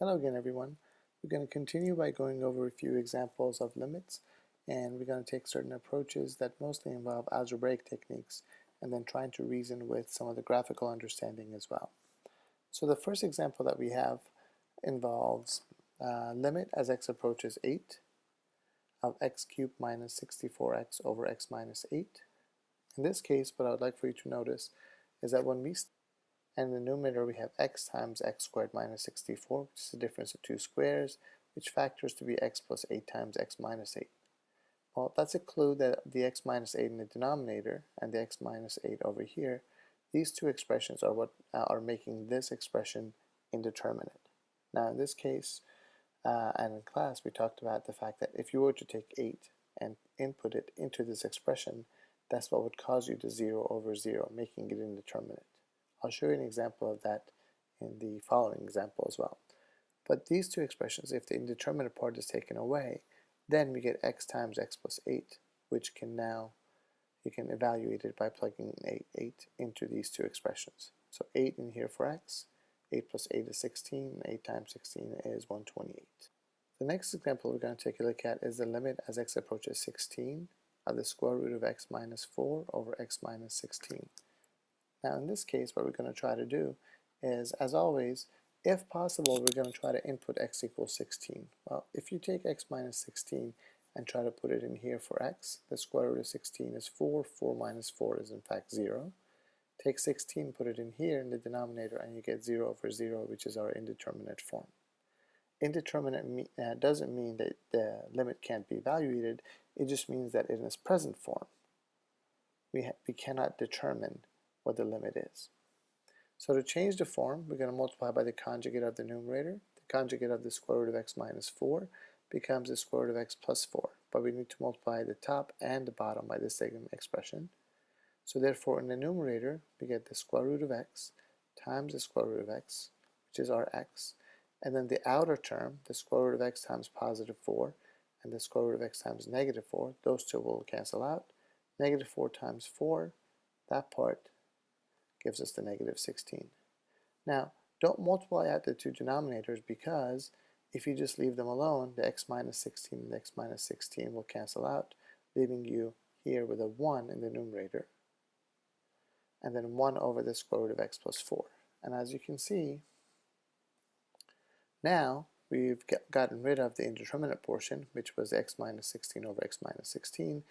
Hello again, everyone. We're going to continue by going over a few examples of limits, and we're going to take certain approaches that mostly involve algebraic techniques and then trying to reason with some of the graphical understanding as well. So the first example that we have involves limit as x approaches 8 of x cubed minus 64x over x minus 8. In this case, what I would like for you to notice is that when we and in the numerator we have x times x squared minus 64, which is the difference of two squares, which factors to be x plus 8 times x minus 8. Well, that's a clue that the x minus 8 in the denominator and the x minus 8 over here, these two expressions are what are making this expression indeterminate. Now in this case, and in class, we talked about the fact that if you were to take 8 and input it into this expression, that's what would cause you to 0 over 0, making it indeterminate. I'll show you an example of that in the following example as well. But these two expressions, if the indeterminate part is taken away, then we get x times x plus 8, which can now, you can evaluate it by plugging 8 into these two expressions. So 8 in here for x, 8 plus 8 is 16, 8 times 16 is 128. The next example we're going to take a look at is the limit as x approaches 16 of the square root of x minus 4 over x minus 16. Now in this case, what we're going to try to do is, as always, if possible, we're going to try to input x equals 16. Well, if you take x minus 16 and try to put it in here for x, the square root of 16 is 4, 4 minus 4 is in fact 0. Take 16, put it in here in the denominator, and you get 0 over 0, which is our indeterminate form. Indeterminate doesn't mean that the limit can't be evaluated, it just means that in its present form, we cannot determine what the limit is. So to change the form, we're going to multiply by the conjugate of the numerator. The conjugate of the square root of x minus 4 becomes the square root of x plus 4. But we need to multiply the top and the bottom by this second expression. So therefore, in the numerator, we get the square root of x times the square root of x, which is our x. And then the outer term, the square root of x times positive 4, and the square root of x times negative 4, those two will cancel out. Negative 4 times 4, that part gives us the negative 16. Now, don't multiply out the two denominators, because if you just leave them alone, the x minus 16 and the x minus 16 will cancel out, leaving you here with a 1 in the numerator, and then 1 over the square root of x plus 4. And as you can see, now we've gotten rid of the indeterminate portion, which was x minus 16 over x minus 16.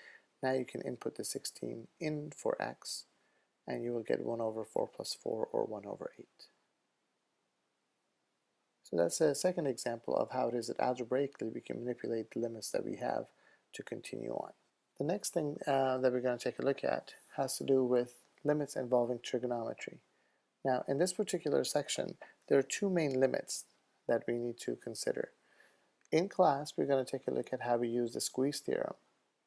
Now you can input the 16 in for x, and you will get 1 over 4 plus 4, or 1 over 8. So that's a second example of how it is that algebraically we can manipulate the limits that we have to continue on. The next thing that we're going to take a look at has to do with limits involving trigonometry. Now in this particular section, there are two main limits that we need to consider. In class, we're going to take a look at how we use the squeeze theorem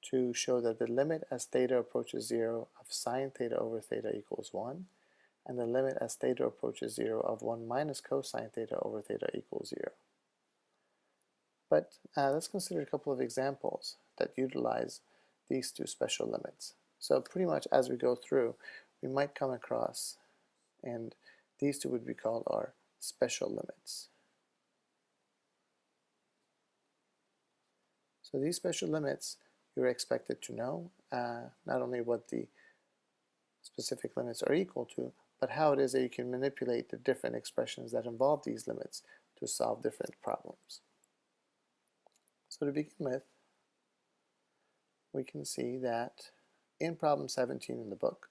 to show that the limit as theta approaches 0 of sine theta over theta equals 1, and the limit as theta approaches 0 of 1 minus cosine theta over theta equals 0. But let's consider a couple of examples that utilize these two special limits. So pretty much as we go through, we might come across, and these two would be called our special limits. So these special limits, you're expected to know not only what the specific limits are equal to, but how it is that you can manipulate the different expressions that involve these limits to solve different problems. So to begin with, we can see that in problem 17 in the book,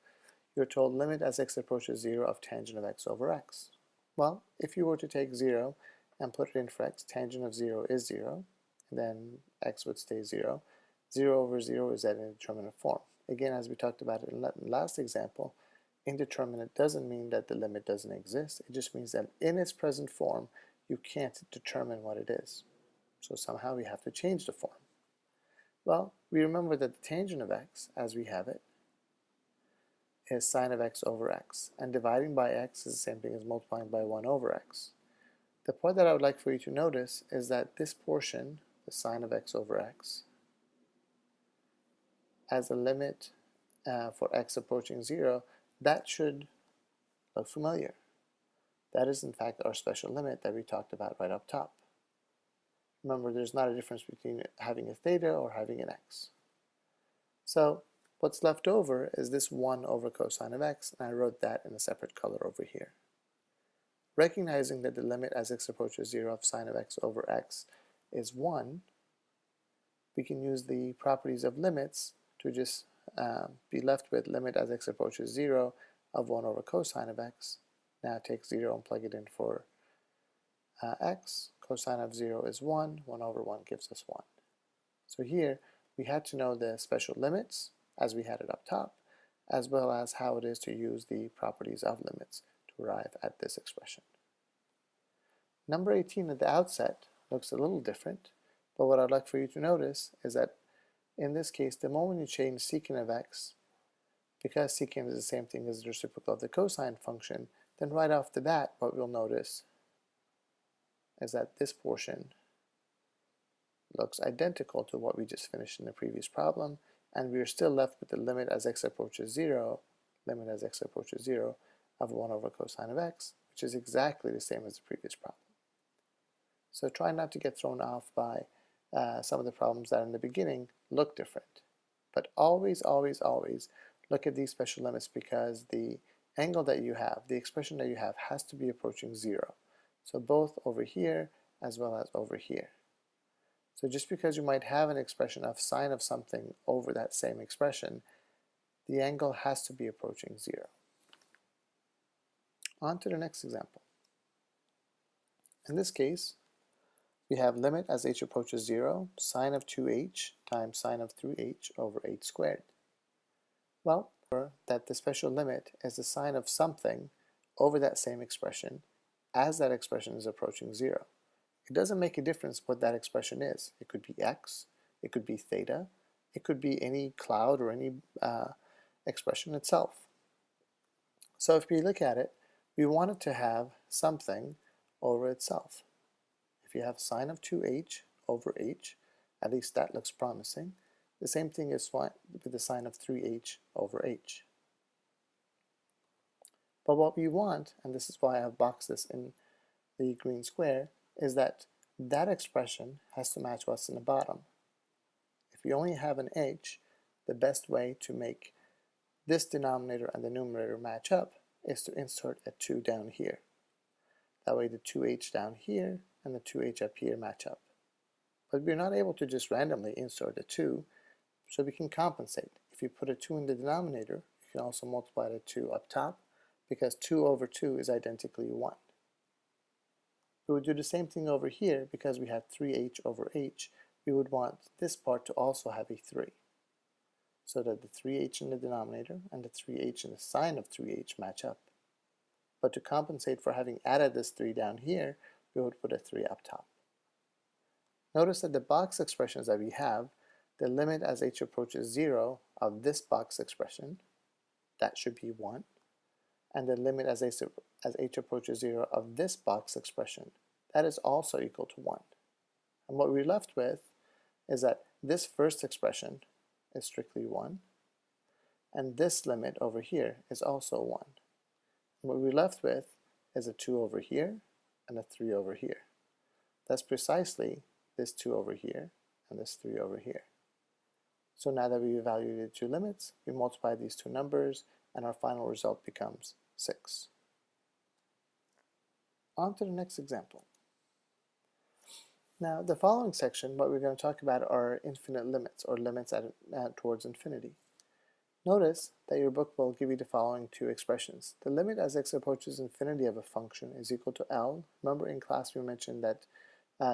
you're told limit as x approaches 0 of tangent of x over x. Well, if you were to take 0 and put it in for x, tangent of 0 is 0, and then x would stay 0. 0 over 0 is that indeterminate form. Again, as we talked about it in the last example, indeterminate doesn't mean that the limit doesn't exist. It just means that in its present form, you can't determine what it is. So somehow we have to change the form. Well, we remember that the tangent of x, as we have it, is sine of x over x. And dividing by x is the same thing as multiplying by 1 over x. The part that I would like for you to notice is that this portion, the sine of x over x, as a limit for x approaching 0, that should look familiar. That is in fact our special limit that we talked about right up top. Remember, there's not a difference between having a theta or having an x. So what's left over is this 1 over cosine of x, and I wrote that in a separate color over here. Recognizing that the limit as x approaches 0 of sine of x over x is 1, we can use the properties of limits to just be left with limit as x approaches 0 of 1 over cosine of x. Now take 0 and plug it in for x. Cosine of 0 is 1. 1 over 1 gives us 1. So here we had to know the special limits as we had it up top, as well as how it is to use the properties of limits to arrive at this expression. Number 18 at the outset looks a little different, but what I'd like for you to notice is that in this case, the moment you change secant of x, because secant is the same thing as the reciprocal of the cosine function, then right off the bat what we'll notice is that this portion looks identical to what we just finished in the previous problem, and we are still left with the limit as x approaches 0, limit as x approaches 0 of 1 over cosine of x, which is exactly the same as the previous problem. So try not to get thrown off by some of the problems that in the beginning look different. But always, always, always look at these special limits, because the angle that you have, the expression that you have, has to be approaching 0. So both over here as well as over here. So just because you might have an expression of sine of something over that same expression, the angle has to be approaching 0. On to the next example. In this case, we have limit as h approaches 0, sine of 2h times sine of 3h over h squared. Well, remember that the special limit is the sine of something over that same expression as that expression is approaching 0. It doesn't make a difference what that expression is. It could be x, it could be theta, it could be any cloud or any expression itself. So if we look at it, we want it to have something over itself. If you have sine of 2h over h, at least that looks promising. The same thing is with the sine of 3h over h. But what we want, and this is why I've boxed this in the green square, is that that expression has to match what's in the bottom. If you only have an h, the best way to make this denominator and the numerator match up is to insert a 2 down here. That way the 2h down here and the 2h up here match up. But we're not able to just randomly insert a 2, so we can compensate. If you put a 2 in the denominator, you can also multiply the 2 up top, because 2 over 2 is identically 1. We would do the same thing over here. Because we had 3h over h, we would want this part to also have a 3, so that the 3h in the denominator and the 3h in the sine of 3h match up. But to compensate for having added this 3 down here, we would put a 3 up top. Notice that the box expressions that we have, the limit as h approaches 0 of this box expression, that should be 1, and the limit as h approaches 0 of this box expression, that is also equal to 1. And what we're left with is that this first expression is strictly 1, and this limit over here is also 1. And what we're left with is a 2 over here and a 3 over here. That's precisely this 2 over here and this 3 over here. So now that we evaluated two limits, we multiply these two numbers, and our final result becomes 6. On to the next example. Now, the following section, what we're going to talk about are infinite limits, or limits towards infinity. Notice that your book will give you the following two expressions. The limit as x approaches infinity of a function is equal to L. Remember in class we mentioned that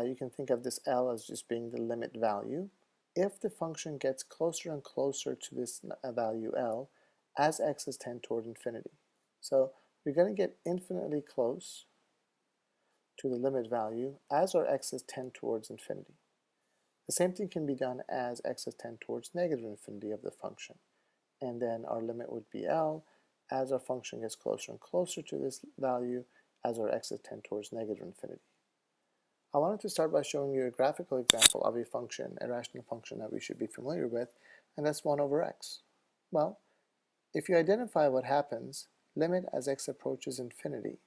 you can think of this L as just being the limit value. If the function gets closer and closer to this value L as x's tend toward infinity. So we're going to get infinitely close to the limit value as our x's tend towards infinity. The same thing can be done as x's tend towards negative infinity of the function. And then our limit would be L as our function gets closer and closer to this value as our x's tend towards negative infinity. I wanted to start by showing you a graphical example of a function, a rational function that we should be familiar with, and that's 1 over x. Well, if you identify what happens, limit as x approaches infinity,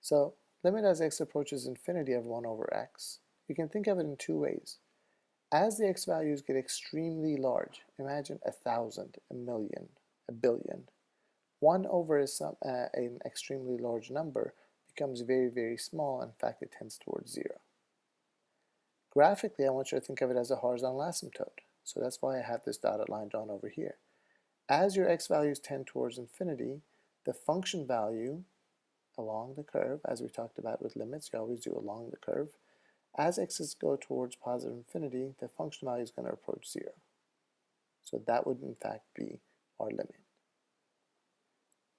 So limit as x approaches infinity of 1 over x, you can think of it in two ways. As the x values get extremely large, imagine 1,000, a million, a billion, 1 over an extremely large number becomes very, very small. In fact, it tends towards 0. Graphically, I want you to think of it as a horizontal asymptote. So that's why I have this dotted line drawn over here. As your x values tend towards infinity, the function value along the curve, as we talked about with limits, you always do along the curve. As x's go towards positive infinity, the function value is going to approach 0. So that would in fact be our limit.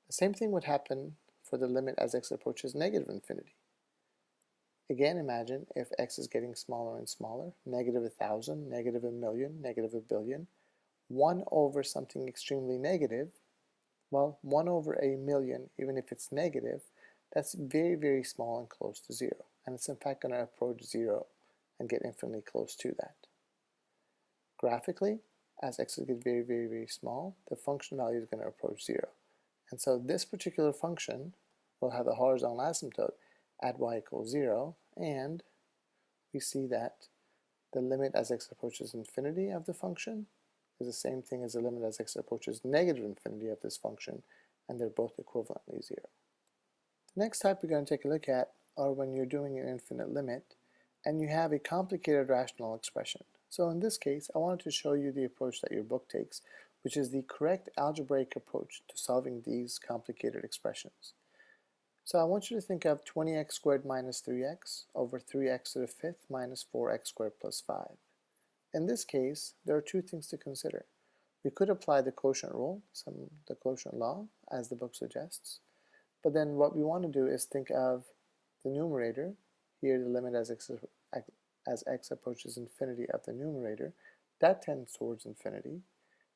The same thing would happen for the limit as x approaches negative infinity. Again, imagine if x is getting smaller and smaller, negative 1,000, negative a million, negative a billion, 1 over something extremely negative, well, 1 over a million, even if it's negative, that's very, very small and close to 0. And it's in fact going to approach 0 and get infinitely close to that. Graphically, as x gets very, very, very small, the function value is going to approach 0. And so this particular function will have a horizontal asymptote at y equals 0, and we see that the limit as x approaches infinity of the function is the same thing as the limit as x approaches negative infinity of this function, and they're both equivalently 0. The next type we're going to take a look at are when you're doing an infinite limit and you have a complicated rational expression. So in this case, I wanted to show you the approach that your book takes, which is the correct algebraic approach to solving these complicated expressions. So I want you to think of 20x squared minus 3x over 3x to the fifth minus 4x squared plus 5. In this case, there are two things to consider. We could apply the quotient rule, the quotient law, as the book suggests. But then what we want to do is think of the numerator, here the limit as x approaches infinity of the numerator, that tends towards infinity.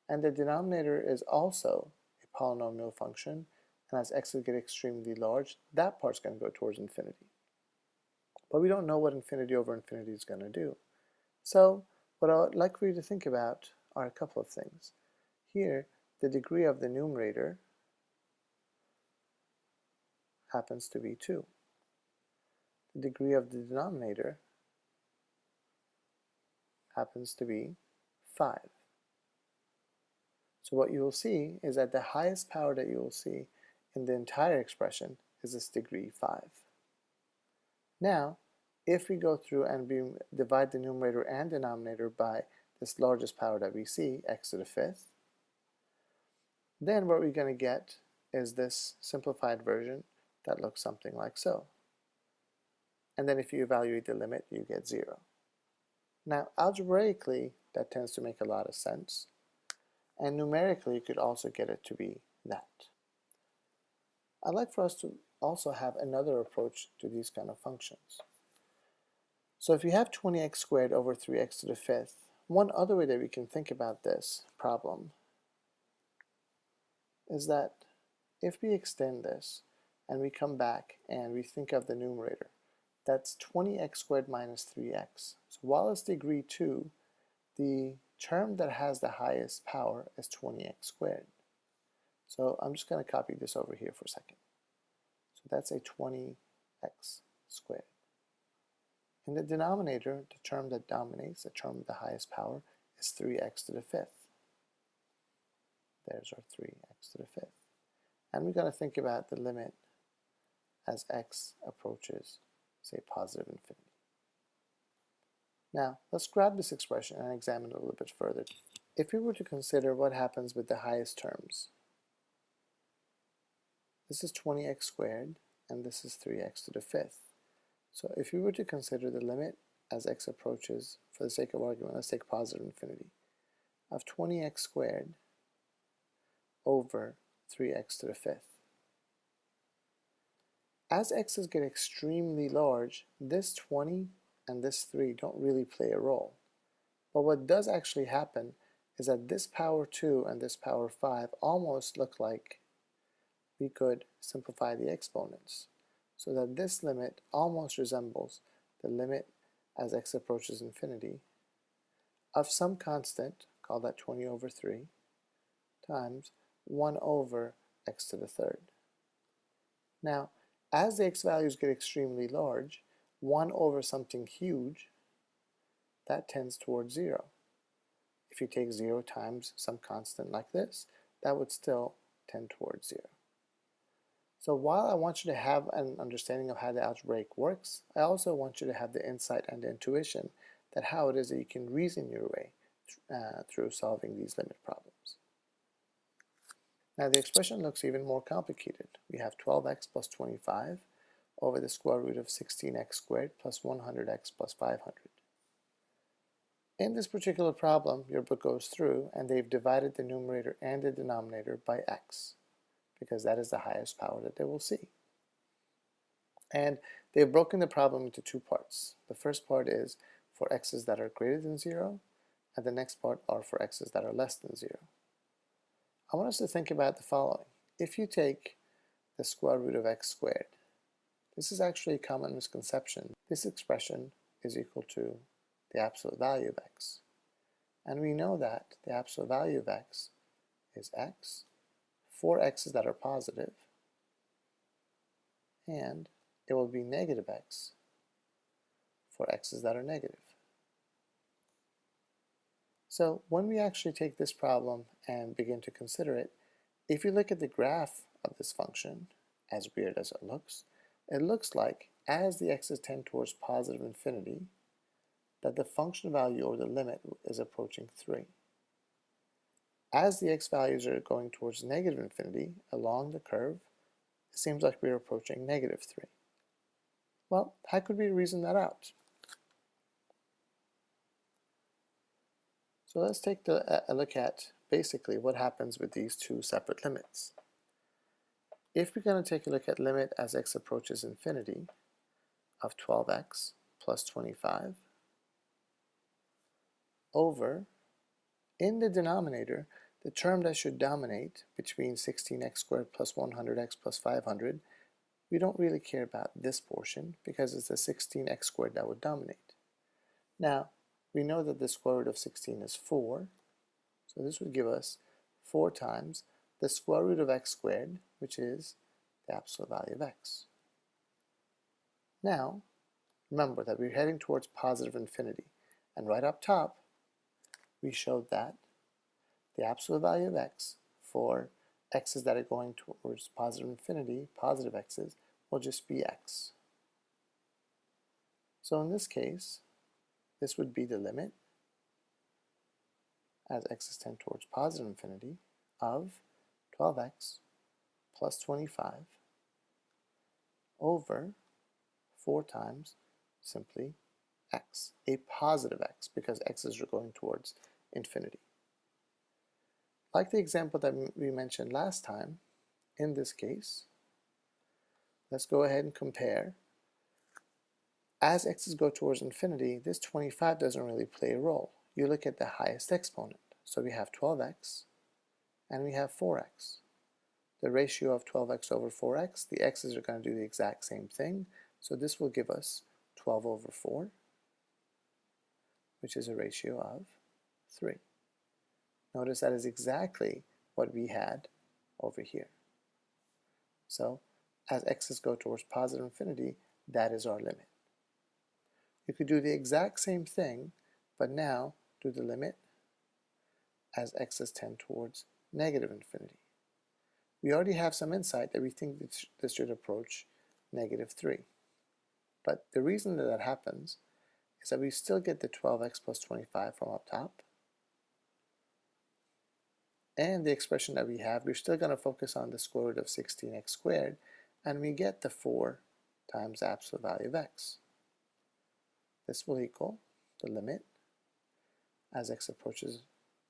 And the denominator is also a polynomial function, and as x get extremely large, that part's going to go towards infinity. But we don't know what infinity over infinity is going to do. So what I would like for you to think about are a couple of things. Here, the degree of the numerator happens to be 2. The degree of the denominator happens to be 5. So what you will see is that the highest power that you will see in the entire expression is this degree 5. Now, if we go through and we divide the numerator and denominator by this largest power that we see, x to the fifth, then what we're going to get is this simplified version that looks something like so. And then if you evaluate the limit, you get 0. Now, algebraically, that tends to make a lot of sense. And numerically, you could also get it to be that. I'd like for us to also have another approach to these kind of functions. So if you have 20x squared over 3x to the fifth, one other way that we can think about this problem is that if we extend this and we come back and we think of the numerator, that's 20x squared minus 3x. So while it's degree 2, the term that has the highest power is 20x squared. So I'm just going to copy this over here for a second. So that's a 20x squared. In the denominator, the term that dominates, the term with the highest power, is 3x to the fifth. There's our 3x to the fifth. And we're going to think about the limit as x approaches, say, positive infinity. Now, let's grab this expression and examine it a little bit further. If we were to consider what happens with the highest terms, this is 20x squared, and this is 3x to the fifth. So if we were to consider the limit as x approaches, for the sake of argument, let's take positive infinity, of 20x squared over 3x to the fifth. As x's get extremely large, this 20 and this 3 don't really play a role. But what does actually happen is that this power 2 and this power 5 almost look like we could simplify the exponents, so that this limit almost resembles the limit as x approaches infinity of some constant, call that 20 over 3, times 1 over x to the third. Now, As the x values get extremely large, 1 over something huge, that tends towards 0. If you take 0 times some constant like this, that would still tend towards 0. So while I want you to have an understanding of how the algebraic works, I also want you to have the insight and the intuition that how it is that you can reason your way through solving these limit problems. Now the expression looks even more complicated. We have 12x plus 25 over the square root of 16x squared plus 100x plus 500. In this particular problem, your book goes through and they've divided the numerator and the denominator by x, because that is the highest power that they will see. And they've broken the problem into two parts. The first part is for x's that are greater than 0, and the next part are for x's that are less than 0. I want us to think about the following. If you take the square root of x squared, this is actually a common misconception. This expression is equal to the absolute value of x. And we know that the absolute value of x is x, for x's that are positive, and it will be negative x for x's that are negative. So when we actually take this problem and begin to consider it, if you look at the graph of this function, as weird as it looks like as the x's tend towards positive infinity, that the function value or the limit is approaching 3. As the x values are going towards negative infinity along the curve, it seems like we're approaching negative 3. Well, how could we reason that out? So let's take a look at basically what happens with these two separate limits. If we're going to take a look at limit as x approaches infinity of 12x plus 25 over, in the denominator, the term that should dominate between 16x squared plus 100x plus 500, we don't really care about this portion because it's the 16x squared that would dominate. Now, we know that the square root of 16 is 4, so this would give us 4 times the square root of x squared, which is the absolute value of x. Now, remember that we're heading towards positive infinity, and right up top, we showed that the absolute value of x for x's that are going towards positive infinity, positive x's, will just be x. So in this case, this would be the limit as x's tend towards positive infinity of 12x plus 25 over 4 times simply x, a positive x, because x's are going towards infinity. Like the example that we mentioned last time, in this case, let's go ahead and compare. As x's go towards infinity, this 25 doesn't really play a role. You look at the highest exponent. So we have 12x and we have 4x. The ratio of 12x over 4x, the x's are going to do the exact same thing. So this will give us 12 over 4, which is a ratio of 3. Notice that is exactly what we had over here. So as x's go towards positive infinity, that is our limit. You could do the exact same thing, but now do the limit as x's tend towards negative infinity. We already have some insight that we think this should approach negative 3. But the reason that that happens is that we still get the 12x plus 25 from up top. And the expression that we have, we're still going to focus on the square root of 16x squared, and we get the 4 times the absolute value of x. This will equal the limit as x approaches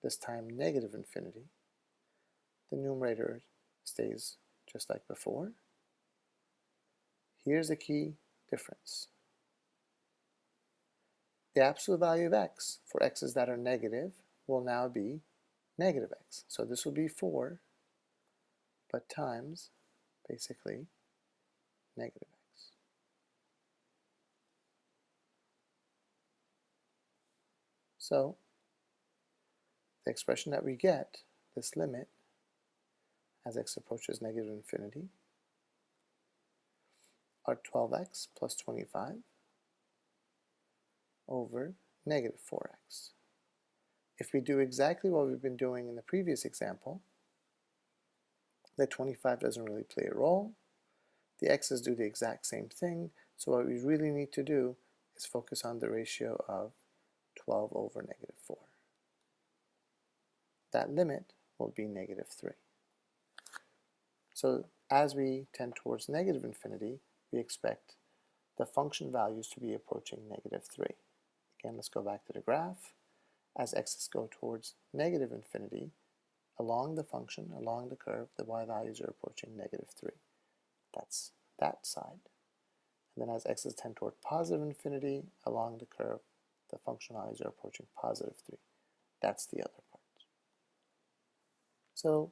this time negative infinity. The numerator stays just like before. Here's the key difference. The absolute value of x for x's that are negative will now be negative x. So this will be 4, but times basically negative x. So the expression that we get, this limit, as x approaches negative infinity, are 12x plus 25 over negative 4x. If we do exactly what we've been doing in the previous example, the 25 doesn't really play a role. The x's do the exact same thing, so what we really need to do is focus on the ratio of 12 over negative 4. That limit will be negative 3. So as we tend towards negative infinity, we expect the function values to be approaching negative 3. Again, let's go back to the graph. As x's go towards negative infinity, along the function, along the curve, the y values are approaching negative 3. That's that side. And then as x's tend toward positive infinity, along the curve, the function values are approaching positive 3. That's the other part. So,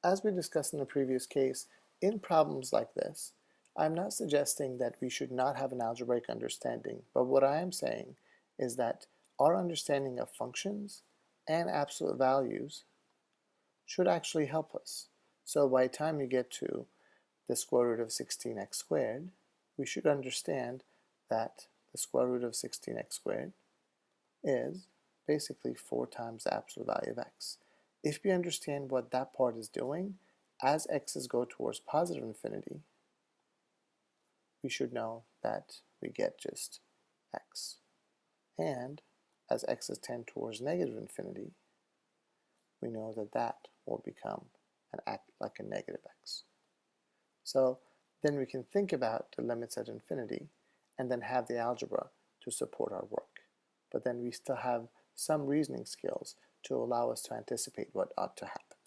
as we discussed in the previous case, in problems like this, I'm not suggesting that we should not have an algebraic understanding, but what I am saying is that our understanding of functions and absolute values should actually help us. So by the time you get to the square root of 16x squared, we should understand that the square root of 16x squared is basically 4 times the absolute value of x. If we understand what that part is doing, as x's go towards positive infinity, we should know that we get just x. And as x's tend towards negative infinity, we know that that will become and act like a negative x. So then we can think about the limits at infinity and then have the algebra to support our work. But then we still have some reasoning skills to allow us to anticipate what ought to happen.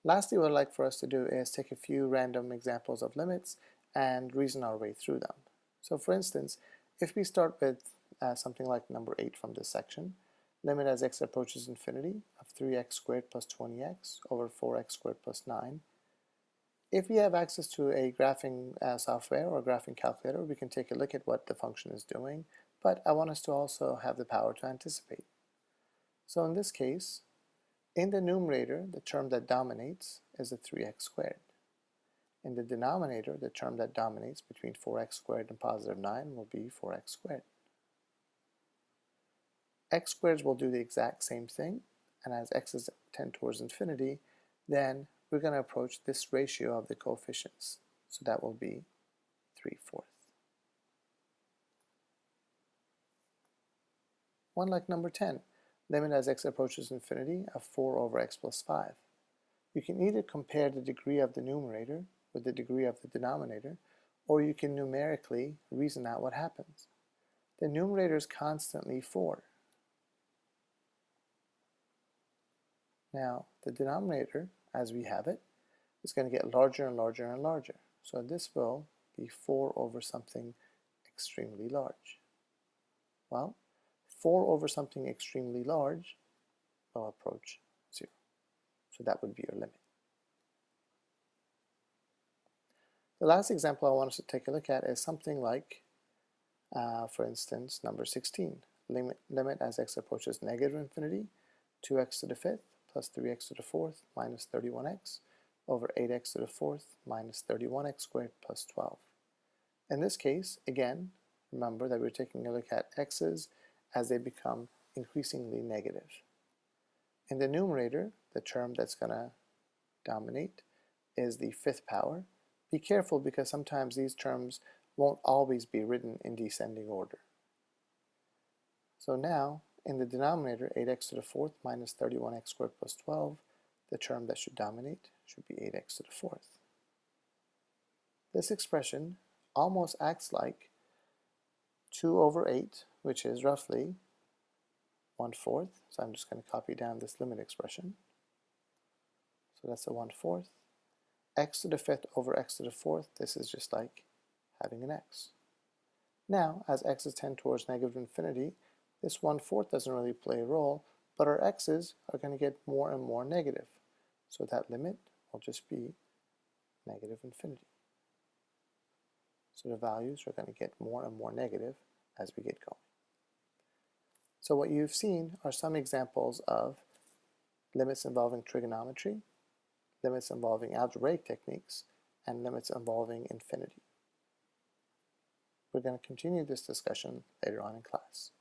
Lastly, what I'd like for us to do is take a few random examples of limits and reason our way through them. So for instance, if we start with something like number 8 from this section, limit as x approaches infinity of 3x squared plus 20x over 4x squared plus 9. If we have access to a graphing software or graphing calculator, we can take a look at what the function is doing, but I want us to also have the power to anticipate. So in this case, in the numerator, the term that dominates is the 3x squared. In the denominator, the term that dominates between 4x squared and positive 9 will be 4x squared. X squareds will do the exact same thing, and as x's tend towards infinity, then we're going to approach this ratio of the coefficients. So that will be 3/4. One like number 10, limit as x approaches infinity of 4 over x plus 5. You can either compare the degree of the numerator with the degree of the denominator, or you can numerically reason out what happens. The numerator is constantly 4. Now, the denominator, as we have it, is going to get larger and larger and larger. So this will be 4 over something extremely large. Well, 4 over something extremely large will approach 0. So that would be your limit. The last example I want us to take a look at is something like, for instance, number 16. Limit as x approaches negative infinity, 2x to the 5th plus 3x to the 4th minus 31x over 8x to the 4th minus 31x squared plus 12. In this case, again, remember that we're taking a look at x's as they become increasingly negative. In the numerator, the term that's going to dominate is the 5th power. Be careful because sometimes these terms won't always be written in descending order. So now, in the denominator, 8x to the 4th minus 31x squared plus 12, the term that should dominate should be 8x to the 4th. This expression almost acts like 2 over 8, which is roughly 1/4. So I'm just going to copy down this limit expression. So that's a 1/4. X to the 5th over x to the 4th, this is just like having an x. Now, as x's tend towards negative infinity, this 1/4 doesn't really play a role, but our x's are going to get more and more negative. So that limit will just be negative infinity. So the values are going to get more and more negative as we get going. So what you've seen are some examples of limits involving trigonometry, limits involving algebraic techniques, and limits involving infinity. We're going to continue this discussion later on in class.